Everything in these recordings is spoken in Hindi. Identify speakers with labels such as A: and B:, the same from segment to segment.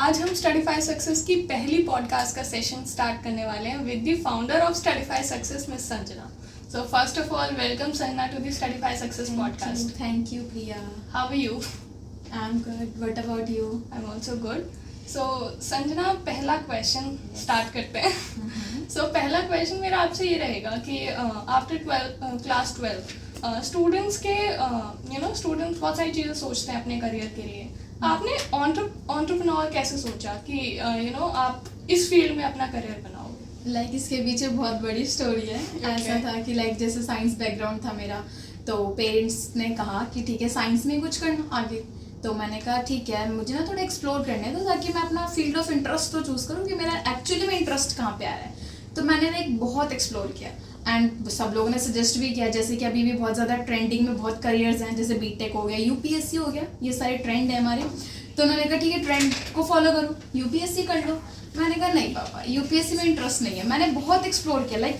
A: आज हम स्टडीफाई सक्सेस की पहली पॉडकास्ट का सेशन स्टार्ट करने वाले हैं with the founder of Studify Success miss Sanjana. So first of all, welcome Sanjana to the Studify Success podcast.
B: Thank you, Priya.
A: How are you?
B: I'm good. What about you?
A: I'm also good. So Sanjana, पहला क्वेश्चन स्टार्ट करते हैं. So पहला क्वेश्चन मेरा आपसे ये रहेगा कि आफ्टर क्लास 12 स्टूडेंट्स के स्टूडेंट्स बहुत सारी चीज़ें सोचते हैं अपने करियर के लिए. आपने एंटरप्रेन्योर कैसे सोचा कि आप इस फील्ड में अपना करियर बनाओ?
B: इसके पीछे बहुत बड़ी स्टोरी है. ऐसा था कि जैसे साइंस बैकग्राउंड था मेरा, तो पेरेंट्स ने कहा कि ठीक है साइंस में कुछ करना आगे. तो मैंने कहा ठीक है, मुझे ना थोड़ा एक्सप्लोर करना है, तो ताकि मैं अपना फील्ड ऑफ इंटरेस्ट तो चूज़ करूँ कि मेरा एक्चुअली में इंटरेस्ट कहाँ पे आ रहा है. तो मैंने बहुत एक्सप्लोर किया एंड सब लोगों ने सजेस्ट भी किया. जैसे कि अभी भी बहुत ज़्यादा ट्रेंडिंग में बहुत करियर्स हैं, जैसे बीटेक हो गया, यूपीएससी हो गया, ये सारे ट्रेंड है हमारे. तो उन्होंने कहा ठीक है ट्रेंड को फॉलो करो, यूपीएससी कर लो. मैंने कहा नहीं पापा, यूपीएससी में इंटरेस्ट नहीं है. मैंने बहुत एक्सप्लोर किया,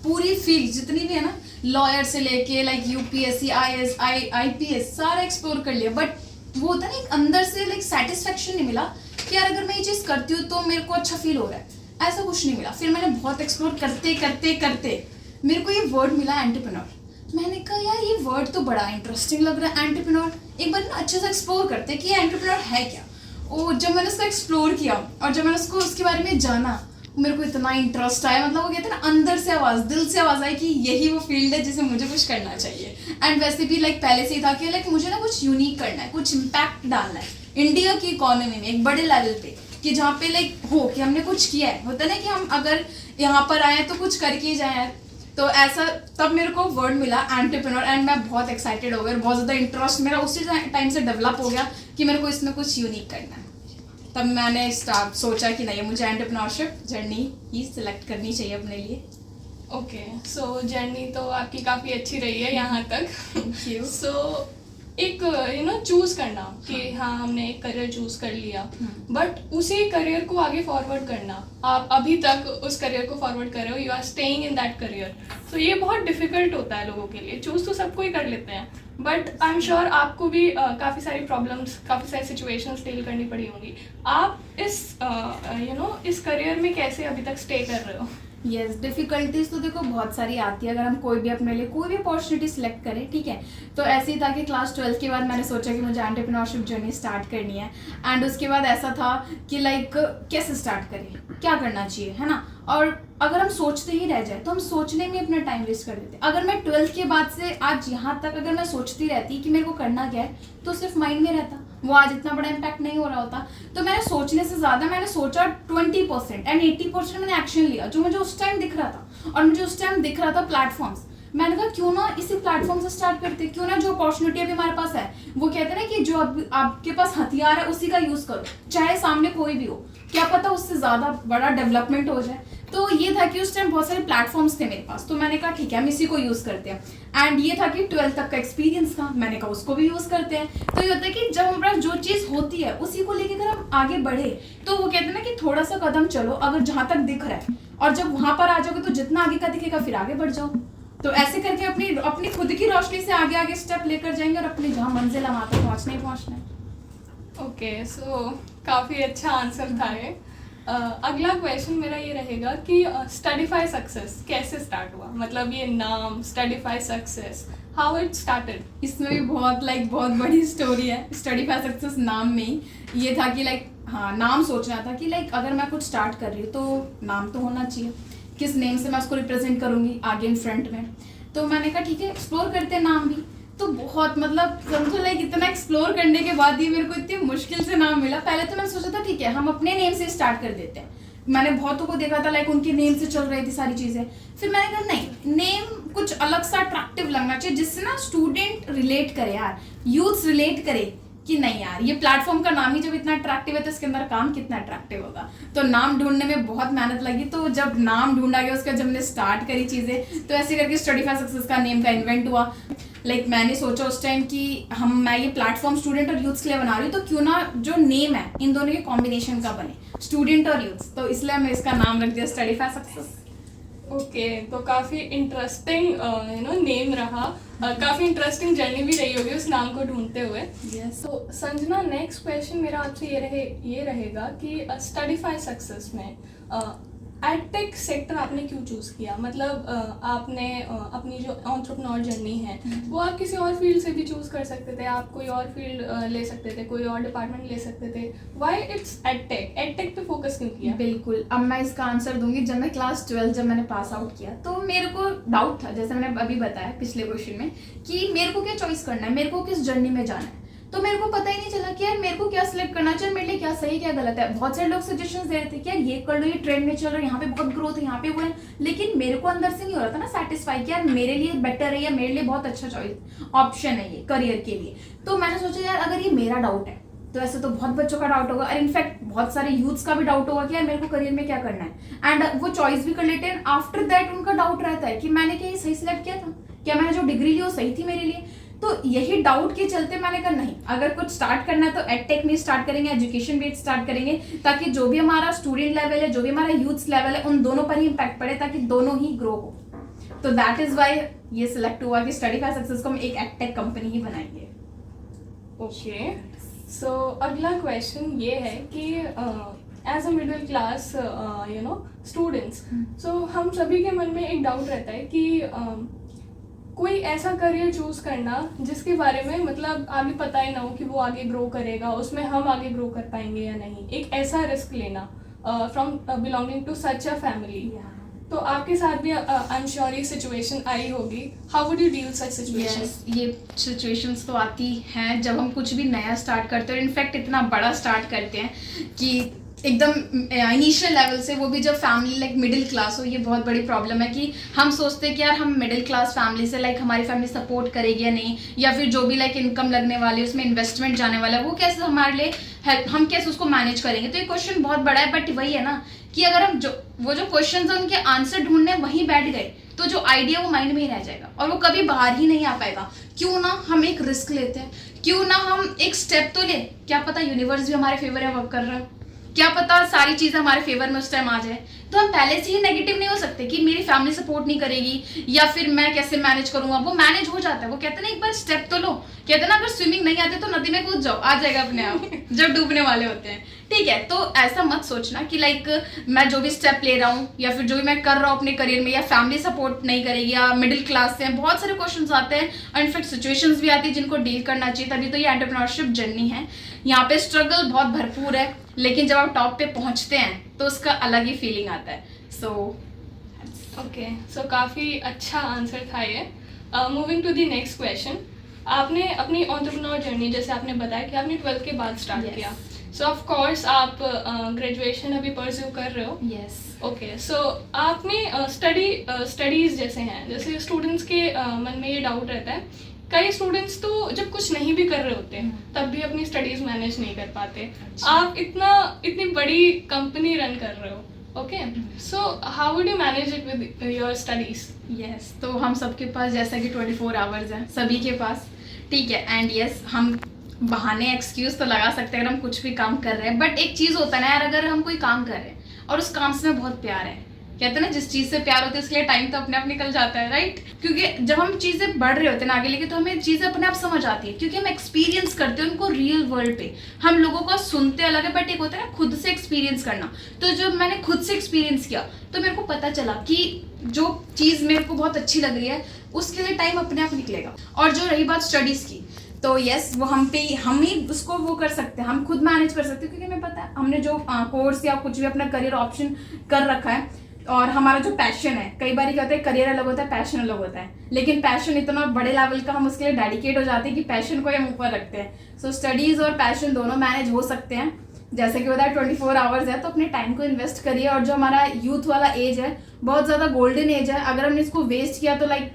B: पूरी फील्ड जितनी भी है ना, लॉयर से लेके यूपीएससी, आईएएस, आईपीएस, सारा एक्सप्लोर कर लिया. बट वो होता है ना, अंदर से सेटिस्फेक्शन नहीं मिला कि यार अगर मैं ये चीज़ करती हूँ तो मेरे को अच्छा फील हो रहा है. ऐसा कुछ नहीं मिला. फिर मैंने बहुत एक्सप्लोर करते करते करते मेरे को ये वर्ड मिला एंटरप्रेन्योर. मैंने कहा यार ये वर्ड तो बड़ा इंटरेस्टिंग लग रहा है, एंटरप्रेन्योर. एक बार ना अच्छे से एक्सप्लोर करते कि ये एंटरप्रेन्योर है क्या. और जब मैंने उसको एक्सप्लोर किया और जब मैंने उसके बारे में जाना, मेरे को इतना इंटरेस्ट आया. वो कहते हैं ना, अंदर से आवाज़, दिल से आवाज़ आई कि यही वो फील्ड है जिसे मुझे कुछ करना चाहिए. एंड वैसे भी पहले से ही था कि मुझे ना कुछ यूनिक करना है, कुछ इम्पैक्ट डालना है इंडिया की इकोनॉमी में एक बड़े लेवल पे, कि जहाँ पे हो कि हमने कुछ किया है. होता है ना कि हम अगर यहाँ पर आए तो कुछ करके ही जाए. तो ऐसा तब मेरे को वर्ड मिला एंटरप्रेन्योर एंड मैं बहुत एक्साइटेड हो गया. बहुत ज़्यादा इंटरेस्ट मेरा उसी टाइम से डेवलप हो गया कि मेरे को इसमें कुछ यूनिक करना है. तब मैंने सोचा कि नहीं, मुझे एंटरप्रेन्योरशिप जर्नी ही सिलेक्ट करनी चाहिए अपने लिए.
A: ओके, सो जर्नी तो आपकी काफ़ी अच्छी रही है यहाँ तक.
B: Thank you.
A: सो एक चूज़ करना कि हाँ हमने एक करियर चूज़ कर लिया, बट उसी करियर को आगे फॉरवर्ड करना, आप अभी तक उस करियर को फॉरवर्ड कर रहे हो, you are staying in that career. तो ये बहुत डिफिकल्ट होता है लोगों के लिए. चूज़ तो सबको ही कर लेते हैं, बट आई एम श्योर आपको भी काफ़ी सारी प्रॉब्लम्स, काफ़ी सारी सिचुएशंस डील करनी पड़ी होंगी. आप इस करियर में कैसे अभी तक स्टे कर रहे हो?
B: यस, डिफ़िकल्टीज तो देखो बहुत सारी आती है अगर हम कोई भी अपने लिए कोई भी अपॉर्चुनिटी सिलेक्ट करें. ठीक है, तो ऐसे ही था कि क्लास 12 के बाद मैंने सोचा कि मुझे एंटरप्रेन्योरशिप जर्नी स्टार्ट करनी है. एंड उसके बाद ऐसा था कि कैसे स्टार्ट करें, क्या करना चाहिए, है ना. और अगर हम सोचते ही रह जाए तो हम सोचने में अपना टाइम वेस्ट कर देते. अगर मैं 12th के बाद से आज यहाँ तक अगर मैं सोचती रहती कि मेरे को करना क्या है, तो सिर्फ माइंड में रहता, वो आज इतना बड़ा इम्पैक्ट नहीं हो रहा होता. तो मैंने सोचने से ज़्यादा मैंने सोचा 20% एंड 80% मैंने एक्शन लिया जो मुझे उस टाइम दिख रहा था. और मुझे उस टाइम दिख रहा था प्लेटफॉर्म्स. मैंने कहा क्यों ना इसी प्लेटफॉर्म से स्टार्ट करते, क्यों ना जो अपॉर्चुनिटी अभी हमारे पास है, वो कहते हैं ना कि जो आपके पास हथियार है उसी का यूज़ करो, चाहे सामने कोई भी हो, क्या पता उससे ज़्यादा बड़ा डेवलपमेंट हो जाए. तो ये था कि उस टाइम बहुत सारे प्लेटफॉर्म्स थे मेरे पास, तो मैंने कहा ठीक है हम इसी को यूज़ करते हैं. एंड ये था कि 12th तक का एक्सपीरियंस था, मैंने कहा उसको भी यूज़ करते हैं. तो ये होता है कि जब हमारे पास जो चीज़ होती है उसी को लेकर अगर हम आगे बढ़े, तो वो कहते हैं ना कि थोड़ा सा कदम चलो, अगर जहाँ तक दिख रहा है, और जब वहाँ पर आ जाओगे तो जितना आगे का दिखेगा फिर आगे बढ़ जाओ. तो ऐसे करके अपनी खुद की रोशनी से आगे आगे स्टेप लेकर जाएंगे और अपनी जहाँ मंजिल है वहाँ तक पहुँचना है.
A: ओके, सो काफ़ी अच्छा आंसर था ये. अगला क्वेश्चन मेरा ये रहेगा कि स्टडीफाई सक्सेस कैसे स्टार्ट हुआ, मतलब ये नाम स्टडीफाई सक्सेस, हाउ इट स्टार्टेड.
B: इसमें भी बहुत बड़ी स्टोरी है. स्टडीफाई सक्सेस नाम में ही ये था कि हाँ, नाम सोचना था कि अगर मैं कुछ स्टार्ट कर रही हूँ तो नाम तो होना चाहिए, किस नेम से मैं उसको रिप्रेजेंट करूँगी आगे इन फ्रंट में. तो मैंने कहा ठीक है एक्सप्लोर करते हैं नाम भी. तो बहुत समझो इतना एक्सप्लोर करने के बाद ही मेरे को इतनी मुश्किल से नाम मिला. पहले तो मैंने सोचा था ठीक है हम अपने नेम से स्टार्ट कर देते हैं. मैंने बहुतों को देखा था उनके नेम से चल रही थी सारी चीज़ें. फिर मैंने कहा नहीं, नेम कुछ अलग सा अट्रैक्टिव लगना चाहिए जिससे ना स्टूडेंट रिलेट करे यार, यूथ रिलेट करे कि नहीं यार ये प्लेटफॉर्म का नाम ही जब इतना अट्रैक्टिव है तो इसके अंदर काम कितना अट्रैक्टिव होगा. तो नाम ढूंढने में बहुत मेहनत लगी. तो जब नाम ढूंढा गया उसका, जब मैंने स्टार्ट करी चीज़ें, तो ऐसे करके स्टडीफाई सक्सेस का नेम का इन्वेंट हुआ. मैंने सोचा उस टाइम कि मैं ये प्लेटफॉर्म स्टूडेंट और यूथ्स के लिए बना रही हूँ, तो क्यों ना जो नेम है इन दोनों के कॉम्बिनेशन का बने, स्टूडेंट और यूथ्स. तो इसलिए मैं इसका नाम रख दिया स्टडीफाई सक्सेस.
A: ओके, तो काफी इंटरेस्टिंग नेम रहा, काफी इंटरेस्टिंग जर्नी भी रही होगी उस नाम को ढूंढते हुए।
B: यस
A: तो संजना, नेक्स्ट क्वेश्चन मेरा आपसे ये रहेगा कि स्टडीफाई सक्सेस में एडटेक सेक्टर आपने क्यों चूज किया? मतलब आपने अपनी जो एंटरप्रेन्योर जर्नी है वो आप किसी और फील्ड से भी चूज कर सकते थे, आप कोई और फील्ड ले सकते थे, कोई और डिपार्टमेंट ले सकते थे। Why it's edtech? एडटेक पे फोकस क्यों किया?
B: बिल्कुल, अब मैं इसका आंसर दूंगी। जब मैं क्लास 12 जब मैंने पास आउट किया तो मेरे को डाउट था, जैसे मैंने अभी बताया पिछले क्वेश्चन में, कि मेरे को क्या चॉइस करना है, मेरे को किस जर्नी में जाना है। तो मेरे को पता ही नहीं चला कि यार मेरे को क्या सिलेक्ट करना चाहिए, मेरे लिए क्या सही क्या गलत है। बहुत सारे लोग सजेशंस दे रहे थे कि यार ये कर लो, ये ट्रेंड में चल रहा है, यहाँ पे बहुत ग्रोथ है, यहाँ पे वो है, लेकिन मेरे को अंदर से नहीं हो रहा था ना सेटिस्फाई कि यार मेरे लिए बेटर है या मेरे लिए बहुत अच्छा चॉइस ऑप्शन है ये करियर के लिए। तो मैंने सोचा यार अगर ये मेरा डाउट है तो ऐसे तो बहुत बच्चों का डाउट होगा, और इनफैक्ट बहुत सारे यूथ्स का भी डाउट होगा कि यार मेरे को करियर में क्या करना है, एंड वो चॉइस भी कर लेते हैं। आफ्टर दैट उनका डाउट रहता है कि मैंने क्या ये सही सिलेक्ट किया था, क्या मैंने जो डिग्री ली वो सही थी मेरे लिए। तो यही डाउट के चलते मैंने कहा नहीं, अगर कुछ स्टार्ट करना है तो एडटेक में स्टार्ट करेंगे, एजुकेशन बेस्ड स्टार्ट करेंगे, ताकि जो भी हमारा स्टूडेंट लेवल है, जो भी हमारा यूथ लेवल है, उन दोनों पर ही इम्पैक्ट पड़े, ताकि दोनों ही ग्रो हो। तो दैट इज वाई ये सिलेक्ट हुआ कि स्टडीफाई सक्सेस को हम एक एडटेक कंपनी ही बनाएंगे।
A: ओके, सो अगला क्वेश्चन ये है कि as a middle class students, so हम सभी के मन में एक डाउट रहता है कि कोई ऐसा करियर चूज करना जिसके बारे में मतलब आगे पता ही ना हो कि वो आगे ग्रो करेगा, उसमें हम आगे ग्रो कर पाएंगे या नहीं, एक ऐसा रिस्क लेना from belonging to such a family. तो आपके साथ भी आई एम श्योर ये सिचुएशन आई होगी। How would you deal such situation?
B: ये सिचुएशंस तो आती हैं जब हम कुछ भी नया स्टार्ट करते हैं, इनफैक्ट इतना बड़ा स्टार्ट करते हैं कि एकदम इनिशियल लेवल से, वो भी जब फैमिली लाइक मिडिल क्लास हो। ये बहुत बड़ी प्रॉब्लम है कि हम सोचते हैं कि यार हम मिडिल क्लास फैमिली से, लाइक हमारी फैमिली सपोर्ट करेगी या नहीं, या फिर जो भी लाइक इनकम लगने वाली उसमें इन्वेस्टमेंट जाने वाला है वो कैसे हमारे लिए हेल्प, हम कैसे उसको मैनेज करेंगे। तो ये क्वेश्चन बहुत बड़ा है, बट वही है ना कि अगर हम जो क्वेश्चन है उनके आंसर ढूंढने वहीं बैठ गए तो जो आइडिया वो माइंड में ही रह जाएगा और वो कभी बाहर ही नहीं आ पाएगा। क्यों ना हम एक रिस्क लेते हैं, क्यों ना हम एक स्टेप तो ले, क्या पता यूनिवर्स भी हमारे फेवर में वर्क कर रहा है, क्या पता सारी चीजें हमारे फेवर में उस टाइम आ जाए। तो हम पहले से ही नेगेटिव नहीं हो सकते कि मेरी फैमिली सपोर्ट नहीं करेगी या फिर मैं कैसे मैनेज करूंगा। वो मैनेज हो जाता है। वो कहते हैं ना एक बार स्टेप तो लो, कहते हैं ना अगर स्विमिंग नहीं आती तो नदी में कूद जाओ, आ जाएगा अपने आप जब डूबने वाले होते हैं। ठीक है, तो ऐसा मत सोचना कि लाइक मैं जो भी स्टेप ले रहा हूँ या फिर जो भी मैं कर रहा हूँ अपने करियर में, या फैमिली सपोर्ट नहीं करेगी या मिडिल क्लास से, बहुत सारे क्वेश्चंस आते हैं और इनफैक्ट सिचुएशंस भी आती है जिनको डील करना चाहिए। तभी तो ये एंटरप्रेन्योरशिप जर्नी है। यहाँ पे स्ट्रगल बहुत भरपूर है, लेकिन जब आप टॉप पे पहुंचते हैं तो उसका अलग ही फीलिंग आता है।
A: सो काफ़ी अच्छा आंसर था ये। Moving to the next question, आपने अपनी एंटरप्रेन्योर जर्नी, जैसे आपने बताया कि आपने 12th के बाद स्टार्ट किया, सो ऑफ कोर्स आप ग्रेजुएशन अभी परस्यू कर रहे हो।
B: यस
A: ओके, सो आपने स्टडीज़ जैसे हैं, जैसे स्टूडेंट्स के मन में ये डाउट रहता है, कई स्टूडेंट्स तो जब कुछ नहीं भी कर रहे होते तब भी अपनी स्टडीज मैनेज नहीं कर पाते। आप इतनी बड़ी कंपनी रन कर रहे हो, okay, so how would you manage it with your studies?
B: Yes, तो हम सबके पास जैसा कि 24 आवर्स हैं सभी के पास, ठीक है, एंड यस हम बहाने एक्सक्यूज तो लगा सकते हैं अगर हम कुछ भी काम कर रहे हैं, बट एक चीज़ होता है ना यार, अगर हम कोई काम कर रहे हैं और उस काम से हमें बहुत प्यार है, कहते हैं ना जिस चीज़ से प्यार होता है उसके लिए टाइम तो अपने आप निकल जाता है, राइट? क्योंकि जब हम चीज़ें बढ़ रहे होते हैं ना आगे लेके, तो हमें चीज़ें अपने आप समझ आती है, क्योंकि हम एक्सपीरियंस करते हैं उनको रियल वर्ल्ड पे। हम लोगों का सुनते अलग है, बट एक होता है ना खुद से एक्सपीरियंस करना। तो जब मैंने खुद से एक्सपीरियंस किया तो मेरे को पता चला कि जो चीज़ मेरे को बहुत अच्छी लग रही है उसके लिए टाइम अपने आप निकलेगा। और जो रही बात स्टडीज़ की, तो यस वो हम ही उसको वो कर सकते हैं, हम खुद मैनेज कर सकते हैं, क्योंकि हमें पता है हमने जो कोर्स या कुछ भी अपना करियर ऑप्शन कर रखा है और हमारा जो पैशन है, कई बार कहते हैं करियर अलग होता है पैशन अलग होता है, लेकिन पैशन इतना बड़े लेवल का हम उसके लिए डेडिकेट हो जाते हैं कि पैशन को हम ऊपर रखते हैं। सो स्टडीज़ और पैशन दोनों मैनेज हो सकते हैं। जैसे कि बताया 24 आवर्स है, तो अपने टाइम को इन्वेस्ट करिए। और जो हमारा यूथ वाला एज है बहुत ज़्यादा गोल्डन एज है, अगर हमने इसको वेस्ट किया तो लाइक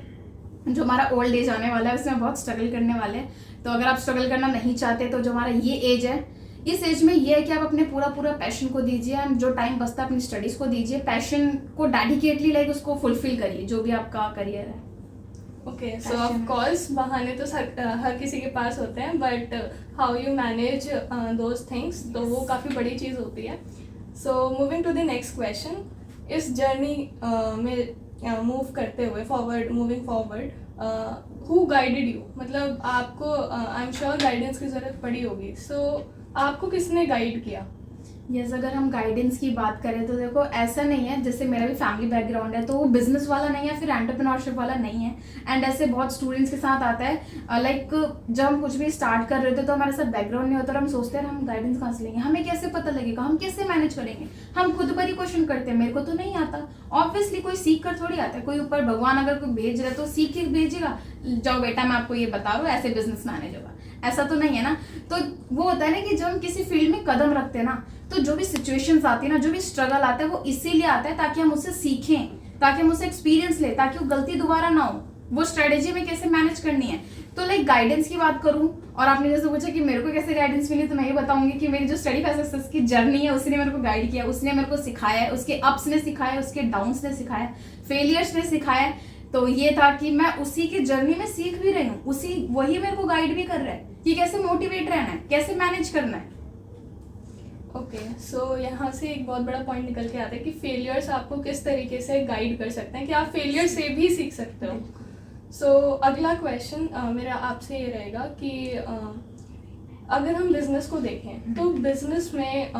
B: जो हमारा ओल्ड एज आने वाला है उसमें बहुत स्ट्रगल करने वाले हैं। तो अगर आप स्ट्रगल करना नहीं चाहते तो जो हमारा ये एज है, इस एज में ये है कि आप अपने पूरा पैशन को दीजिए, एंड जो टाइम बचता है अपनी स्टडीज को दीजिए, पैशन को डेडिकेटली लाइक उसको फुलफिल करिए जो भी आपका करियर है।
A: ओके, सो ऑफ कोर्स बहाने तो हर किसी के पास होते हैं, but how you manage those things, तो वो काफ़ी बड़ी चीज़ होती है। So moving to the next question, इस जर्नी में मूव करते हुए moving forward who guided you, मतलब आपको आई एम श्योर गाइडेंस की ज़रूरत पड़ी होगी, सो आपको किसने गाइड किया?
B: यस, अगर हम गाइडेंस की बात करें तो देखो ऐसा नहीं है, जैसे मेरा भी फैमिली बैकग्राउंड है तो वो बिजनेस वाला नहीं है, फिर एंटरप्रेन्योरशिप वाला नहीं है। एंड ऐसे बहुत स्टूडेंट्स के साथ आता है लाइक जब हम कुछ भी स्टार्ट कर रहे होते तो हमारे साथ बैकग्राउंड नहीं होता और हम सोचते हैं हम गाइडेंस कहाँ से लेंगे, हमें कैसे पता लगेगा, हम कैसे मैनेज करेंगे। हम खुद पर ही क्वेश्चन करते हैं, मेरे को तो नहीं आता। ऑब्वियसली कोई सीख कर थोड़ी आता है, कोई ऊपर भगवान अगर कोई भेज रहा है तो सीख के भेजेगा, जाओ बेटा मैं आपको ये बता रहा हूँ ऐसे बिजनेस मैनेज होगा, ऐसा तो नहीं है ना। तो वो होता है ना कि जब हम किसी फील्ड में कदम रखते हैं ना, तो जो भी सिचुएशंस आती है ना, जो भी स्ट्रगल आता है वो इसीलिए आता है ताकि हम उससे सीखें, ताकि हम उससे एक्सपीरियंस लें, ताकि वो गलती दोबारा ना हो, वो स्ट्रेटेजी में कैसे मैनेज करनी है। तो लाइक गाइडेंस की बात करूं, और आपने जैसे पूछा कि मेरे को कैसे गाइडेंस मिली, तो मैं ये बताऊंगी कि मेरी जो स्टडी सक्सेस की जर्नी है उसने मेरे को गाइड किया, उसने मेरे को सिखाया है, उसके अप्स ने सिखाया, उसके डाउन्स ने सिखाया, फेलियर्स ने सिखाया। तो ये था कि मैं उसी की जर्नी में सीख भी रही हूँ, वही मेरे को गाइड भी कर रहा है कि कैसे मोटिवेट रहना है, कैसे मैनेज करना है।
A: ओके, सो यहाँ से एक बहुत बड़ा पॉइंट निकल के आता है कि फेलियर्स आपको किस तरीके से गाइड कर सकते हैं, कि आप फेलियर से भी सीख सकते हो। सो अगला क्वेश्चन मेरा आपसे ये रहेगा कि अगर हम बिजनेस को देखें तो बिजनेस में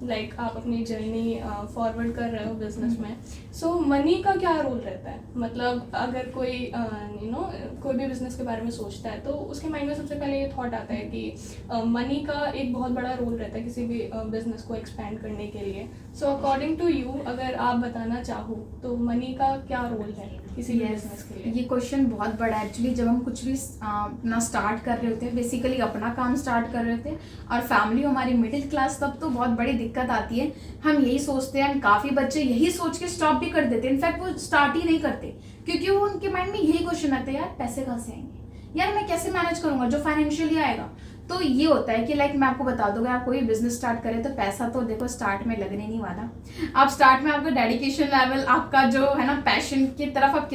A: लाइक आप अपनी जर्नी फॉरवर्ड कर रहे हो बिजनेस में, सो मनी का क्या रोल रहता है? मतलब अगर कोई कोई भी बिजनेस के बारे में सोचता है तो उसके माइंड में सबसे पहले ये थॉट आता है कि मनी का एक बहुत बड़ा रोल रहता है किसी भी बिजनेस को एक्सपैंड करने के लिए। सो अकॉर्डिंग टू यू, अगर आप बताना चाहो तो मनी का क्या रोल है किसी भी बिजनेस के लिए?
B: ये क्वेश्चन बहुत बड़ा है एक्चुअली। जब हम कुछ भी अपना स्टार्ट कर रहे होते हैं, बेसिकली अपना काम स्टार्ट कर रहे होते हैं और फैमिली हमारी मिडिल क्लास, तब तो बहुत बड़ी दिक्कत आती है। हम यही सोचते हैं, काफ़ी बच्चे यही सोच के स्टॉप भी कर देते हैं, इनफैक्ट वो स्टार्ट ही नहीं करते, क्योंकि वो उनके माइंड में यही क्वेश्चन आता है, यार पैसे कहाँ से आएंगे, यार मैं कैसे मैनेज करूंगा जो फाइनेंशियली आएगा। तो ये होता है कि लाइक मैं आपको बता दूंगा, आप कोई बिजनेस स्टार्ट करें तो पैसा तो देखो स्टार्ट में लगने नहीं वाला। आप स्टार्ट में आपका डेडिकेशन लेवल, आपका जो है ना पैशन की तरफ आप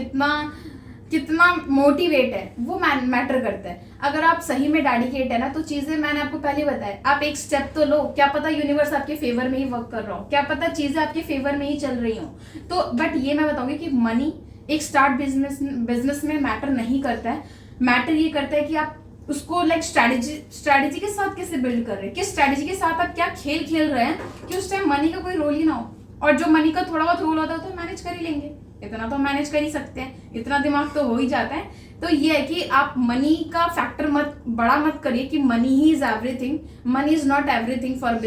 B: कितना मोटिवेट है वो मैटर करता है। अगर आप सही में डेडिकेट है ना, तो चीजें मैंने आपको पहले बताया, आप एक स्टेप तो लो, क्या पता यूनिवर्स आपके फेवर में ही वर्क कर रहा हो, क्या पता चीजें आपके फेवर में ही चल रही हो। तो बट ये मैं बताऊंगी कि मनी एक स्टार्ट बिजनेस में मैटर नहीं करता है। मैटर ये करता है कि आप उसको लाइक स्ट्रैटेजी के साथ कैसे बिल्ड कर रहे हैं, किस स्ट्रैटेजी के साथ आप क्या खेल खेल रहे हैं कि उस टाइम मनी का कोई रोल ही ना हो। और जो मनी का थोड़ा बहुत रोल होता है तो मैनेज कर ही लेंगे, इतना तो मैनेज कर ही सकते हैं, इतना दिमाग तो हो ही जाता है। तो ये है कि आप मनी का फैक्टर बड़ा मत करिए कि money he is everything. Money is not everything for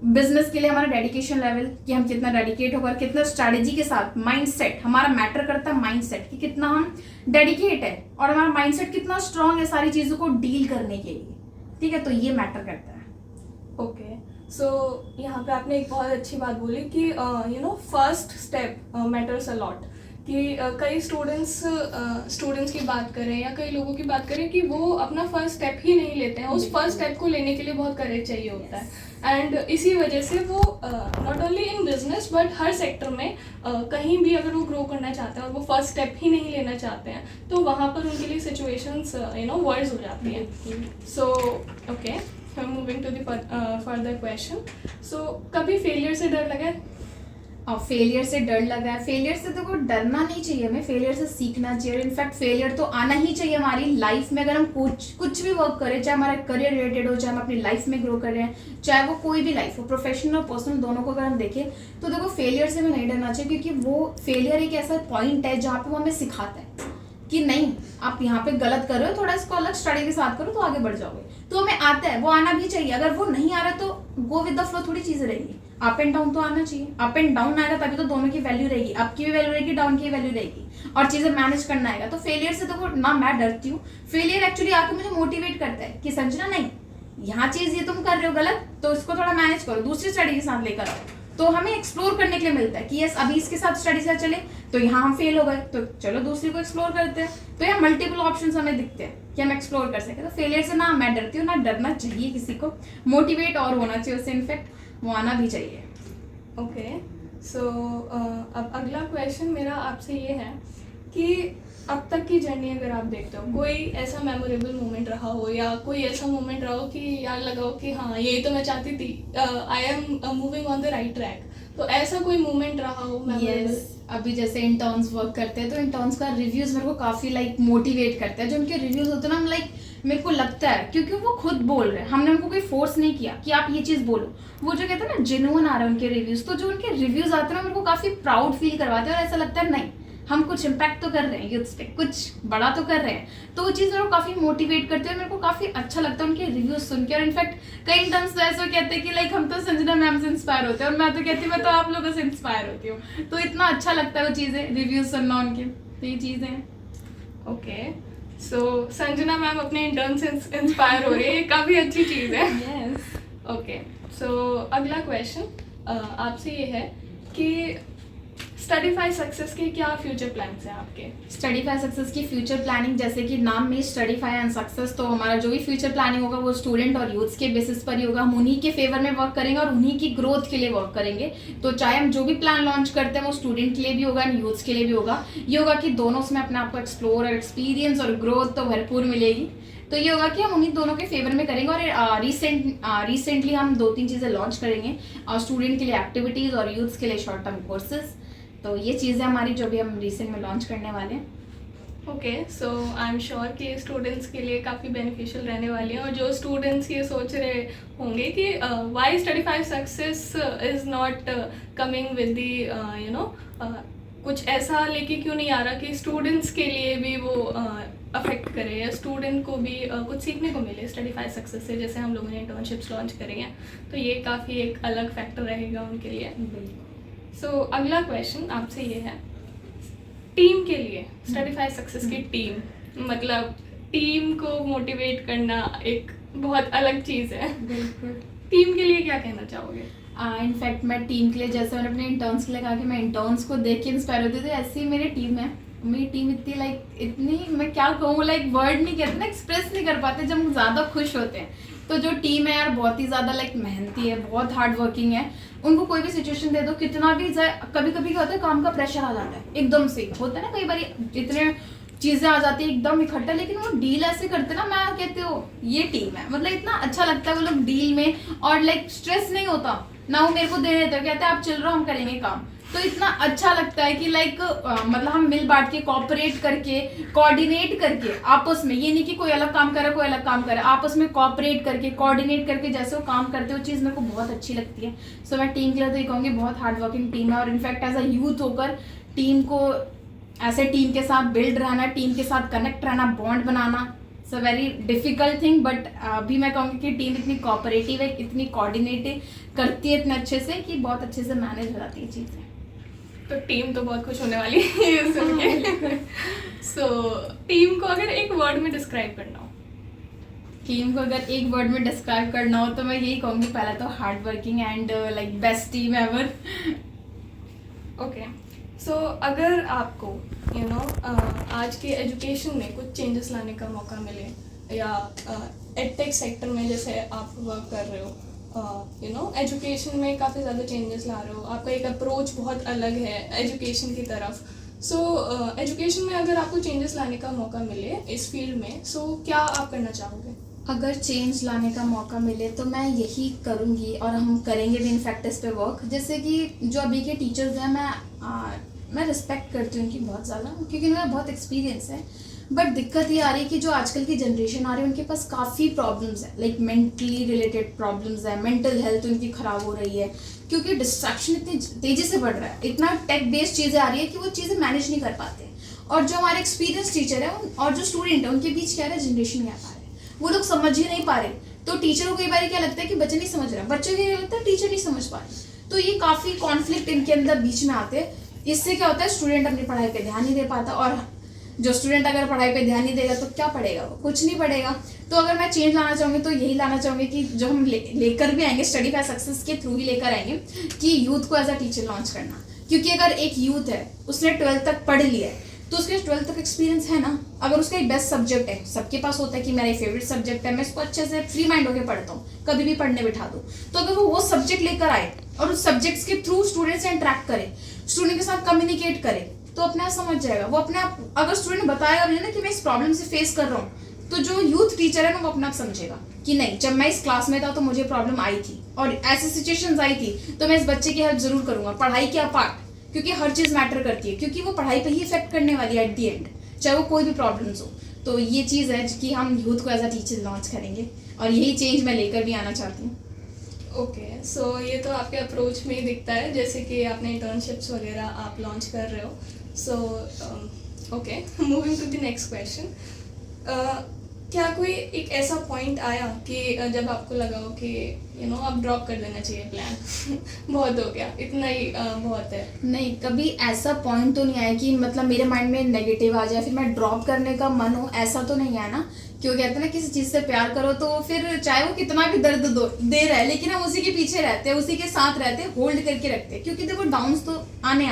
B: business के लिए हमारा डेडिकेशन लेवल, कि हम कितना डेडिकेट होकर, कितना स्ट्रैटेजी के साथ, माइंडसेट हमारा मैटर करता है, माइंडसेट कि कितना हम डेडिकेट है और हमारा माइंडसेट कितना स्ट्रांग है सारी चीजों को डील करने के लिए। ठीक है, तो ये मैटर करता है।
A: ओके, सो यहाँ पे आपने एक बहुत अच्छी बात बोली कि first step matters a lot, कि कई स्टूडेंट्स की बात करें या कई लोगों की बात करें कि वो अपना फर्स्ट स्टेप ही नहीं लेते हैं। उस फर्स्ट स्टेप को लेने के लिए बहुत करेज चाहिए होता है, एंड इसी वजह से वो not only in business but her sector में कहीं भी अगर वो ग्रो करना चाहते हैं और वो फर्स्ट स्टेप ही नहीं लेना चाहते हैं, तो वहाँ पर उनके लिए सिचुएशंस वर्स हो जाती हैं। So okay, moving to the further question. So कभी फेलियर से डर लगा है?
B: और फेलियर से डर लगा है, फेलियर से तो कोई डरना नहीं चाहिए हमें, फेलियर से सीखना चाहिए। इनफैक्ट फेलियर तो आना ही चाहिए हमारी लाइफ में। अगर हम कुछ भी वर्क करें, चाहे हमारा करियर रिलेटेड हो, चाहे हम अपनी लाइफ में ग्रो कर रहे हैं, चाहे वो कोई भी लाइफ हो, प्रोफेशनल और पर्सनल दोनों को अगर हम देखें, तो देखो फेलियर से हमें नहीं डरना चाहिए, क्योंकि वो फेलियर एक ऐसा पॉइंट है जहाँ पे वो हमें सिखाता है कि नहीं आप यहाँ पे गलत कर रहे हो, थोड़ा इसको अलग स्टडी के साथ करो तो आगे बढ़ जाओगे। तो हमें आता है, वो आना भी चाहिए। अगर वो नहीं आ रहा तो गो विद द फ्लो, थोड़ी चीजें रहेंगी। अप एंड डाउन तो आना चाहिए, अप एंड डाउन आएगा तभी तो दोनों की वैल्यू रहेगी, अप की भी वैल्यू रहेगी, डाउन की वैल्यू रहेगी, और चीजें मैनेज करना आएगा। तो फेलियर से देखो ना मैं डरती हूँ, फेलियर एक्चुअली आके मुझे मोटिवेट करता है कि संजना नहीं, यहाँ चीज ये तुम कर रहे हो गलत, तो इसको थोड़ा मैनेज करो, दूसरी स्टडी के साथ लेकर आओ। तो हमें एक्सप्लोर करने के लिए मिलता है कि यस अभी इसके साथ स्टडी से चले तो यहाँ हम फेल हो गए, तो चलो दूसरी को एक्सप्लोर करते हैं। तो यहाँ मल्टीपल ऑप्शंस हमें दिखते हैं कि हम एक्सप्लोर कर सके। तो फेलियर से ना मैं डरती हूँ, ना डरना चाहिए किसी को, मोटिवेट और होना चाहिए उससे, इनफैक्ट वो आना भी चाहिए।
A: ओके, सो अब अगला क्वेश्चन मेरा आपसे ये है कि अब तक की जर्नी अगर आप देखते हो, कोई ऐसा मेमोरेबल मोमेंट रहा हो या कोई ऐसा मोमेंट रहा हो कि यार लगा हो कि हाँ ये तो मैं चाहती थी, I am moving on the right track, तो ऐसा कोई मोमेंट रहा हो memorable?
B: यस, अभी जैसे इंटर्न्स वर्क करते हैं तो इंटर्न्स का रिव्यूज मेरे को काफी लाइक मोटिवेट करता है। जो उनके रिव्यूज होते हैं ना, लाइक मेरे को लगता है क्योंकि वो खुद बोल रहे हैं, हमने उनको कोई फोर्स नहीं किया कि आप ये चीज बोलो। वो जो कहते हैं ना जेन्युइन आ रहे हैं उनके रिव्यूज, तो जो उनके रिव्यूज आते हैं ना मेरे को काफी प्राउड फील करवाते हैं और ऐसा लगता है नहीं हम कुछ इम्पैक्ट तो कर रहे हैं यूथ्स पे, कुछ बड़ा तो कर रहे हैं। तो वो चीज़ मेरे को काफ़ी मोटिवेट करती है और मेरे को काफ़ी अच्छा लगता है उनके रिव्यूज सुन के। और इनफैक्ट कई इंटर्न्स तो ऐसा कहते हैं कि लाइक हम तो संजना मैम से इंस्पायर होते हैं, और मैं तो कहती हूँ मैं तो आप लोगों से इंस्पायर होती हूँ। तो इतना अच्छा लगता है वो चीज़ें, रिव्यूज सुनना उनके, तो ये चीज़ें हैं।
A: ओके, सो संजना मैम अपने इंटर्न से इंस्पायर हो रही है, ये काफ़ी अच्छी चीज़ है।
B: यस,
A: ओके, सो अगला क्वेश्चन आपसे ये है कि स्टडीफाई सक्सेस के क्या फ्यूचर प्लान्स हैं आपके?
B: स्टडीफाई सक्सेस की फ्यूचर प्लानिंग, जैसे कि नाम में स्टडीफाई एंड सक्सेस, तो हमारा जो भी फ्यूचर प्लानिंग होगा वो स्टूडेंट और यूथ्स के बेसिस पर ही होगा। हम उन्हीं के फेवर में वर्क करेंगे और उन्हीं की ग्रोथ के लिए वर्क करेंगे। तो चाहे हम जो भी प्लान लॉन्च करते हैं वो स्टूडेंट के लिए भी होगा एंड यूथ्स के लिए भी होगा। ये होगा कि दोनों उसमें अपने आप को एक्सप्लोर और एक्सपीरियंस और ग्रोथ तो भरपूर मिलेगी। तो ये होगा कि हम उन्हीं दोनों के फेवर में करेंगे। और रिसेंटली हम 2-3 चीज़ें लॉन्च करेंगे, और स्टूडेंट के लिए एक्टिविटीज़ और यूथ्स के लिए शॉर्ट टर्म कोर्सेज। तो ये चीज़ें हमारी जो भी हम रिसेंट में लॉन्च करने वाले हैं।
A: Okay, so I am sure कि स्टूडेंट्स के लिए काफ़ी बेनिफिशियल रहने वाली हैं। और जो स्टूडेंट्स ये सोच रहे होंगे कि why Studify Success is not coming with the you know कुछ ऐसा लेके क्यों नहीं आ रहा कि स्टूडेंट्स के लिए भी वो अफेक्ट करे या स्टूडेंट को भी कुछ सीखने को मिले स्टडीफाई सक्सेस से, जैसे हम लोगों ने इंटर्नशिप्स लॉन्च करी हैं। तो ये काफ़ी एक अलग फैक्टर रहेगा उनके लिए। सो अगला क्वेश्चन आपसे ये है, टीम के लिए स्टडीफाई सक्सेस की टीम, मतलब टीम को मोटिवेट करना एक बहुत अलग चीज़ है।
B: बिल्कुल।
A: टीम के लिए क्या कहना चाहोगे?
B: इनफैक्ट मैं टीम के लिए, जैसे मैंने अपने इंटर्न्स के लिए कहा कि मैं इंटर्न्स को देख के इंस्पायर होती थी, ऐसी ही मेरी टीम है। मेरी टीम इतनी इतनी मैं क्या कहूँ, वर्ड नहीं कहते ना, एक्सप्रेस नहीं कर पाते जब हम ज़्यादा खुश होते हैं। तो जो टीम है यार बहुत ही ज़्यादा मेहनती है, बहुत हार्ड वर्किंग है। उनको कोई भी सिचुएशन दे दो, कितना भी जाए, कभी कभी क्या होता है काम का प्रेशर आ जाता है एकदम से, होता है ना कई बार इतने चीज़ें आ जाती है एकदम इकट्ठा, लेकिन वो डील ऐसे करते ना, मैं कहती हूँ ये टीम है। इतना अच्छा लगता है वो लोग डील में, और स्ट्रेस नहीं होता ना, वो मेरे को दे देते हो, कहते हैं आप चल रहो हम करेंगे काम। तो इतना अच्छा लगता है कि हम मिल बांट के कोऑपरेट करके कोऑर्डिनेट करके आपस में, ये नहीं कि कोई अलग काम करे कोई अलग काम करे, आपस में कोऑपरेट करके कोऑर्डिनेट करके जैसे वो काम करते हो, चीज़ मेरे को बहुत अच्छी लगती है। सो मैं टीम के लिए तो ये कहूँगी बहुत हार्ड वर्किंग टीम है। और इनफैक्ट एज अ यूथ होकर टीम को ऐसे टीम के साथ बिल्ड रहना, टीम के साथ कनेक्ट रहना, bond banana, it's a very difficult thing. But अभी मैं कहूँगी कि टीम इतनी कोऑपरेटिव है, इतनी कोऑर्डिनेटिव करती है इतने अच्छे से कि बहुत अच्छे से मैनेज हो जाती है चीज़ें।
A: तो टीम तो बहुत खुश होने वाली है ये सुन के। सो टीम को अगर एक वर्ड में डिस्क्राइब करना हो,
B: टीम को अगर एक वर्ड में डिस्क्राइब करना हो तो मैं यही कहूँगी, पहला तो hard working and best team ever.
A: Okay, so अगर आपको आज के एजुकेशन में कुछ चेंजेस लाने का मौका मिले, या एडटेक सेक्टर में जैसे आप वर्क कर रहे हो, एजुकेशन में काफ़ी ज़्यादा चेंजेस ला रहे हो, आपका एक अप्रोच बहुत अलग है एजुकेशन की तरफ। सो एजुकेशन में अगर आपको चेंजेस लाने का मौका मिले इस फील्ड में, सो क्या आप करना चाहोगे?
B: अगर चेंज लाने का मौका मिले तो मैं यही करूँगी, और हम करेंगे भी इनफैक्ट इस पे वर्क। जैसे कि जो अभी के टीचर्स हैं, मैं रिस्पेक्ट करती हूँ उनकी बहुत ज़्यादा, क्योंकि उनका बहुत एक्सपीरियंस है। बट दिक्कत ये आ रही है कि जो आजकल की जनरेशन आ रही है उनके पास काफ़ी प्रॉब्लम्स है, मेंटली रिलेटेड प्रॉब्लम्स है, मेंटल हेल्थ उनकी ख़राब हो रही है, क्योंकि डिस्ट्रैक्शन इतनी तेज़ी से बढ़ रहा है, इतना टेक बेस्ड चीज़ें आ रही है कि वो चीज़ें मैनेज नहीं कर पाते। और जो हमारे एक्सपीरियंस टीचर है और जो स्टूडेंट है, उनके बीच क्या है, जनरेशन गैप आ रहा है, वो लोग समझ ही नहीं पा रहे। तो टीचरों को कई बार क्या लगता है कि बच्चे नहीं समझ रहे, बच्चों को क्या लगता है टीचर नहीं समझ पा रहे। तो ये काफ़ी कॉन्फ्लिक्ट इनके अंदर बीच में आते हैं। इससे क्या होता है, स्टूडेंट अपनी पढ़ाई पे ध्यान नहीं दे पाता, और जो स्टूडेंट अगर पढ़ाई पे ध्यान नहीं देगा तो क्या पढ़ेगा, वो कुछ नहीं पढ़ेगा। तो अगर मैं चेंज लाना चाहूँगी तो यही लाना चाहूँगी कि जो हम लेकर भी आएंगे, स्टडीफाई सक्सेस के थ्रू ही लेकर आएंगे, कि यूथ को एज अ टीचर लॉन्च करना। क्योंकि अगर एक यूथ है, उसने 12th तक पढ़ लिया है, तो उसके 12th तक एक्सपीरियंस है ना। अगर उसका एक बेस्ट सब्जेक्ट है, सबके पास होता है कि मेरा फेवरेट सब्जेक्ट है, मैं इसको अच्छे से फ्री माइंड होकर पढ़ता हूँ, कभी भी पढ़ने बिठा दूँ, तो अगर वो सब्जेक्ट लेकर आए और उस सब्जेक्ट्स के थ्रू स्टूडेंट से इंटरेक्ट करे, स्टूडेंट के साथ कम्युनिकेट करे, तो अपने आप समझ जाएगा वो अपने आप। अगर स्टूडेंट बताएगा भी ना कि मैं इस प्रॉब्लम से फेस कर रहा हूँ, तो जो यूथ टीचर है ना वो अपना आप समझेगा कि नहीं, जब मैं इस क्लास में था तो मुझे प्रॉब्लम आई थी और ऐसी सिचुएशंस आई थी, तो मैं इस बच्चे की हेल्प जरूर करूंगा, पढ़ाई के अपार्ट, क्योंकि हर चीज़ मैटर करती है, क्योंकि वो पढ़ाई पे ही इफेक्ट करने वाली है एट दी एंड, चाहे वो कोई भी प्रॉब्लम्स हो। तो ये चीज़ है कि हम यूथ को एज अ टीचर लॉन्च करेंगे और यही चेंज मैं लेकर भी आना चाहती हूँ।
A: ओके, सो ये तो आपके अप्रोच में ही दिखता है, जैसे कि आपने इंटर्नशिप्स वगैरह आप लॉन्च कर रहे हो। So okay, moving to the next question, क्या कोई एक ऐसा पॉइंट आया कि जब आपको लगा हो कि अब ड्रॉप कर देना चाहिए प्लान बहुत हो गया, इतना ही बहुत है?
B: नहीं, कभी ऐसा पॉइंट तो नहीं आया कि मतलब मेरे माइंड में नेगेटिव आ जाए फिर मैं ड्रॉप करने का मन हो, ऐसा तो नहीं है ना। क्यों कहते हैं ना, किसी चीज़ से प्यार करो तो फिर चाहे वो कितना भी दर्द दे रहा है, लेकिन हम उसी के पीछे रहते हैं, उसी के साथ रहते हैं, होल्ड करके रखते हैं, क्योंकि देखो डाउन्स तो आने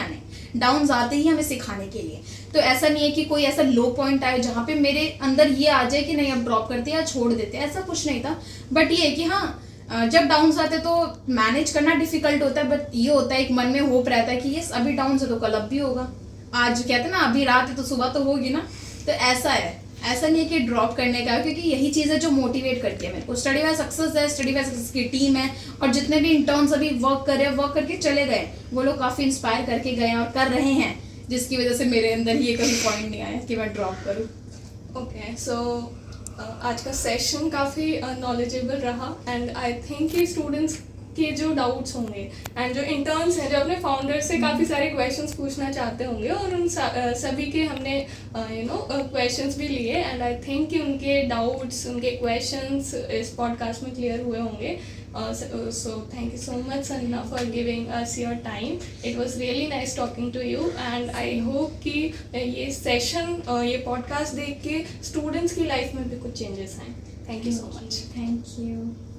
B: डाउन्स आते ही हमें सिखाने के लिए। तो ऐसा नहीं है कि कोई ऐसा लो पॉइंट आए जहाँ पे मेरे अंदर ये आ जाए कि नहीं अब ड्रॉप करते या छोड़ देते, ऐसा कुछ नहीं था। बट ये है कि हाँ, जब डाउन्स आते तो मैनेज करना डिफिकल्ट होता है, बट ये होता है एक मन में होप रहता है कि ये अभी डाउन है तो कल अब भी होगा, आज कहते हैं ना अभी रात है तो सुबह तो होगी ना। तो ऐसा है, ऐसा नहीं है कि ड्रॉप करने का, क्योंकि यही चीज़ है जो मोटिवेट करती है मेरे को। स्टडी बाय सक्सेस है, स्टडी बाय सक्सेस की टीम है, और जितने भी इंटर्न्स अभी वर्क कर रहे हैं, वर्क करके चले गए, वो लोग काफ़ी इंस्पायर करके गए हैं और कर रहे हैं, जिसकी वजह से मेरे अंदर ये कभी पॉइंट नहीं आया कि मैं ड्रॉप करूँ।
A: ओके, सो आज का सेशन काफ़ी नॉलेजेबल रहा, एंड आई थिंक कि स्टूडेंट्स के जो डाउट्स होंगे एंड जो इंटर्न्स हैं जो अपने फाउंडर से काफ़ी सारे क्वेश्चंस पूछना चाहते होंगे, और उन सभी के हमने क्वेश्चंस भी लिए, एंड आई थिंक कि उनके डाउट्स, उनके क्वेश्चंस इस पॉडकास्ट में क्लियर हुए होंगे। So thank you so much, Sanjana, for giving us your time. It was really nice talking to you, and I hope कि ये सेशन, ये पॉडकास्ट देख के स्टूडेंट्स की लाइफ में भी कुछ चेंजेस आए। Thank you so much.
B: Thank you.